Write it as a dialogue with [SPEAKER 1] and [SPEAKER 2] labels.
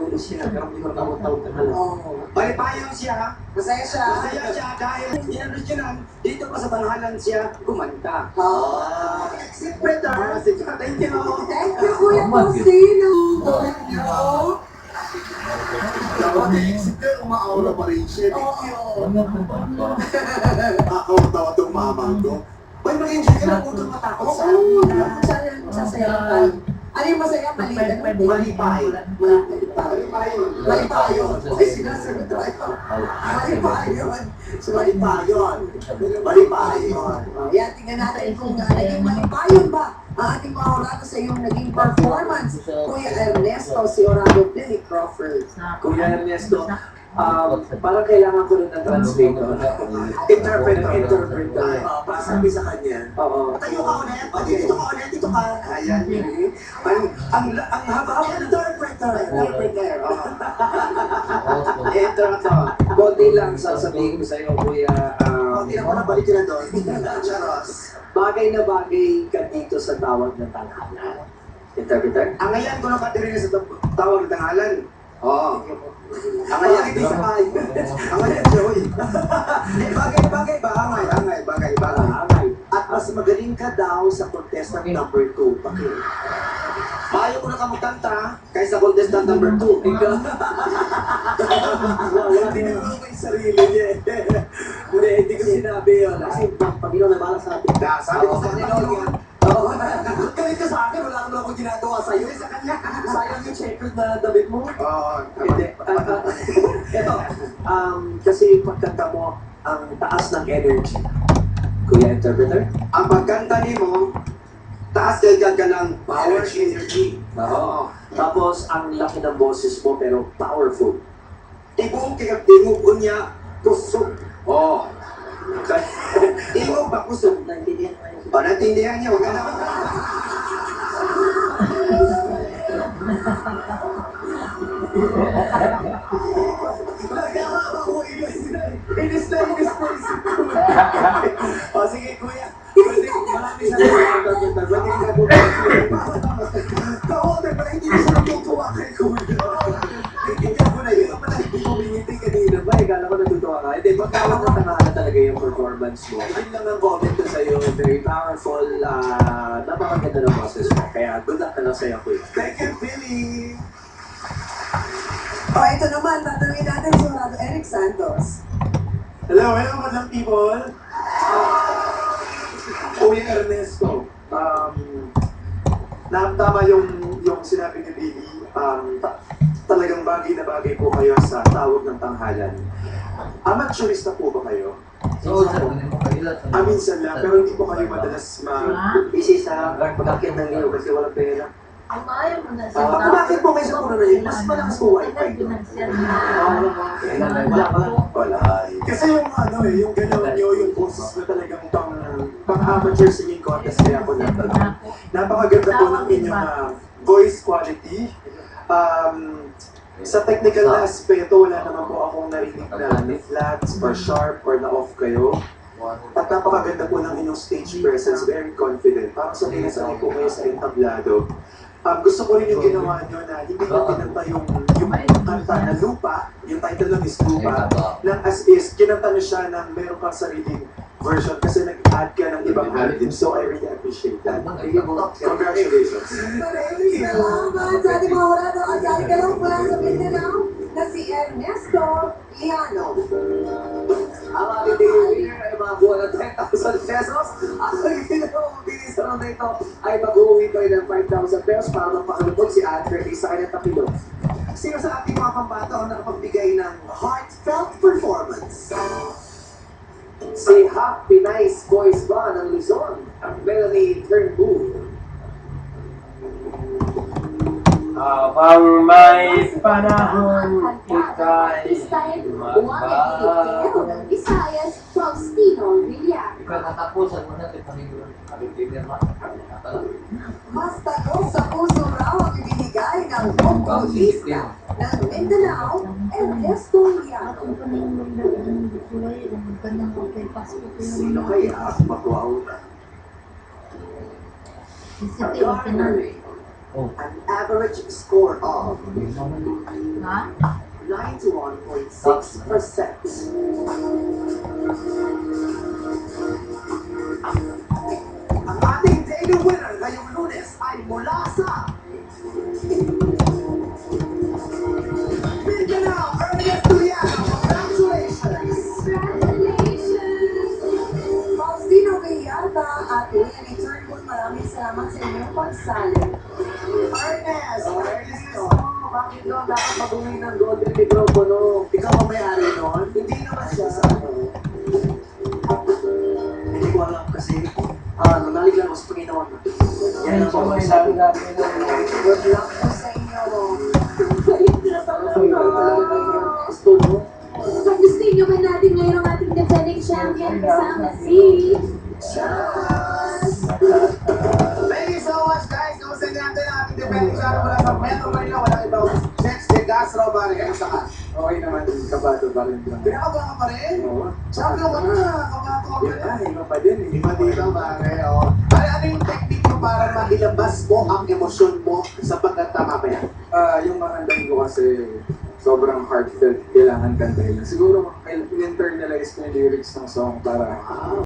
[SPEAKER 1] ulo siya, pero hindi ko nakawag-tawag ka na lang.
[SPEAKER 2] Palipayon siya.
[SPEAKER 3] Masaya siya.
[SPEAKER 2] Masaya siya dahil inanusyonan, dito pa sa tanghalan siya kumanta.
[SPEAKER 3] Secret,
[SPEAKER 2] Thank you.
[SPEAKER 3] Thank you, Kuya Faustino. Thank you.
[SPEAKER 4] Secret, umaawla pa rin siya.
[SPEAKER 3] Oo.
[SPEAKER 4] Nakakawatawa itong mamang ko. May mag-enjoy ka na kung ito matakot sa
[SPEAKER 3] Oo,
[SPEAKER 4] amin.
[SPEAKER 3] sasayahan. Ano yung masaya? Malipay.
[SPEAKER 4] Malipay.
[SPEAKER 3] Malipayon. Ay, sinasagot tayo. Malipayon.
[SPEAKER 4] So, malipayon. Malipayon.
[SPEAKER 3] Yan, tingnan natin kung naging malipayon ba ang ating mga orado sa iyong naging performance. Kuya Ernesto, si Orado Billy Crawford.
[SPEAKER 1] Kuya Ernesto, parang kailangan ko rin ng translator. Interpreter.
[SPEAKER 4] Para sabi sa kanya,
[SPEAKER 1] Oo.
[SPEAKER 4] tayo ka ulit. Dito ka ulit. Dito ka.
[SPEAKER 2] Ayan. Ang haba-haba ng
[SPEAKER 3] Interpreter.
[SPEAKER 1] Ito na to. Konti lang sasabihin ko sa iyo, Kuya.
[SPEAKER 4] Hindi na ko na balik na doon. Charos.
[SPEAKER 1] Bagay na bagay ka dito sa tawag ng tanghalan. Interpreter?
[SPEAKER 2] Ang ngayon ko nakatiri sa tawag ng tanghalan. Oo. Ang ngayon, hindi sa kayo. Ang ngayon, Joey. Bagay ba? Bagay.
[SPEAKER 1] Bagay.
[SPEAKER 4] At mas magaling ka daw sa contestant number 2. Bakit?
[SPEAKER 2] Maayo ko na ka magkanta kaysa contestant number 2.
[SPEAKER 1] Wala din ako yung sarili niya. Hindi ko sinabi yun. Kasi Panginoon na bala sa atin.
[SPEAKER 2] Sabi ko sa kanila yun.
[SPEAKER 1] Oo. Galit ka sa akin, wala naman akong ginagawa sa'yo. Sa kanya, sayang yung checkered na damit mo.
[SPEAKER 2] Oo.
[SPEAKER 1] Hindi. Ito, kasi pagkanta mo, ang taas ng energy. Kuya Interpreter?
[SPEAKER 2] Ang pagkanta ni mo, taas ka ng power energy.
[SPEAKER 1] Oo. Tapos, ang laki ng boses mo, pero powerful.
[SPEAKER 2] Ibong tingog niya, kusog. Oo. Ibong ba kusog? Naintindihan niya, huwag ka naman.
[SPEAKER 1] Inis na yung space. O sige, kuya. Maraming salamat.
[SPEAKER 2] Ka-order pala, hindi na siya natutuwa kay Kuya.
[SPEAKER 1] Naiintindihan ko na yun. Ang pala hindi kumingiti kanina ba? Kala ko natutuwa ka. Hindi, pagkawag na tangala talaga yung performance mo. Yun lang ang comment ko sa'yo. Very powerful. Napakaganda ng boses mo. Kaya good luck na lang sa'yo, kuya.
[SPEAKER 2] Thank you, Billy.
[SPEAKER 3] O, ito naman, tatanungin natin si Orado Eric Santos.
[SPEAKER 5] Hello, magandang people. Kuya Ernesto, tama yung sinabi ni Billy, talagang bagay na bagay po kayo sa tawag ng tanghalan. Amateurista po ba kayo? Minsan lang, pero hindi po kayo madalas
[SPEAKER 1] Busy sa pag-akit ng iyo kasi walang pera.
[SPEAKER 4] Bakit po kayo sa puno na yun? Mas malakas po wifi doon.
[SPEAKER 1] Wala.
[SPEAKER 5] Kasi yung yung galaw nyo, yung boses na talagang pang-amateur singing contest kaya ako natanong. Napakaganda po ng inyong voice quality. Sa technical na aspeto, wala naman po akong narinig na flats or sharp or na-off kayo. At napakaganda po ng inyong stage presence, very confident. Parang sa pinasakay po kayo sa entablado. Gusto ko rin yung ginawa nyo na hindi nyo kinanta yung kanta na Lupa, yung title nun is Lupa, na as is, kinanta nyo siya ng meron kang sariling version kasi nag-add ka ng ibang album. So I really appreciate that. Congratulations.
[SPEAKER 3] Maraming salamat sa ating mga orado. At sa ating kalong mula sa Mindanao na si Ernesto Liano.
[SPEAKER 1] Ang ating daily winner ay mga buwan ng 10,000 pesos. Ang ginawang bilisan na ito ay mag-uwi pa rin ng 5,000 pesos para mapakalubog si Andre sa kanyang tapilo.
[SPEAKER 4] Sino sa ating mga pambata ang nakapagbigay ng heartfelt performance?
[SPEAKER 1] Si Happy Nice Boys ba ng Luzon, ang Melanie Turnbull.
[SPEAKER 6] Habang may panahon, ika'y
[SPEAKER 7] magbago. ng Visayas, Faustino Villar.
[SPEAKER 6] Katapusan mo natin Panginoon.
[SPEAKER 3] Mas takot sa puso raw ang ibinigay ng vocalista ng Mindanao, Ernesto Liano.
[SPEAKER 4] Sino kaya ang magwaw na? An average score of
[SPEAKER 8] Ha?
[SPEAKER 4] 91.6%. Ang ating daily winner ngayong Lunes ay mula sa Mindanao, Ernest Tuliano. Congratulations!
[SPEAKER 3] Faustino Villalta at William Turnbull, maraming salamat sa inyong pagsali.
[SPEAKER 4] Ernest!
[SPEAKER 1] Bakit daw dapat mag-uwi ng golden microphone? Ikaw ang may-ari nun?
[SPEAKER 4] Hindi naman siya sa
[SPEAKER 1] Hindi ko alam kasi nanalig lang ako sa Panginoon. Yan ang mga sabi.
[SPEAKER 3] Good luck po sa inyo.
[SPEAKER 1] Gusto mo?
[SPEAKER 7] Kung gusto nyo ba natin ngayon ang ating defending champion kasama si Charles?
[SPEAKER 2] Thank you so much, guys. Kamusta natin ang ating defending champion mula sa Metro Manila. Walang ibang Checks de Castro, pare. Kamusta ka?
[SPEAKER 1] Okay naman, kabado pa rin.
[SPEAKER 2] Pinakaba ka pa rin?
[SPEAKER 1] Oo.
[SPEAKER 2] Champion ka na. Kabato ka pa
[SPEAKER 1] Yun
[SPEAKER 2] rin.
[SPEAKER 1] na, iba pa din.
[SPEAKER 2] Iba dito, pare. Oh. Ano yung technique mo para mailabas mo ang emosyon mo sa pagkatama pa yan?
[SPEAKER 1] Yung makandang ko kasi sobrang heartfelt, kailangan kantahin. Siguro, in-internalize ko yung lyrics ng song para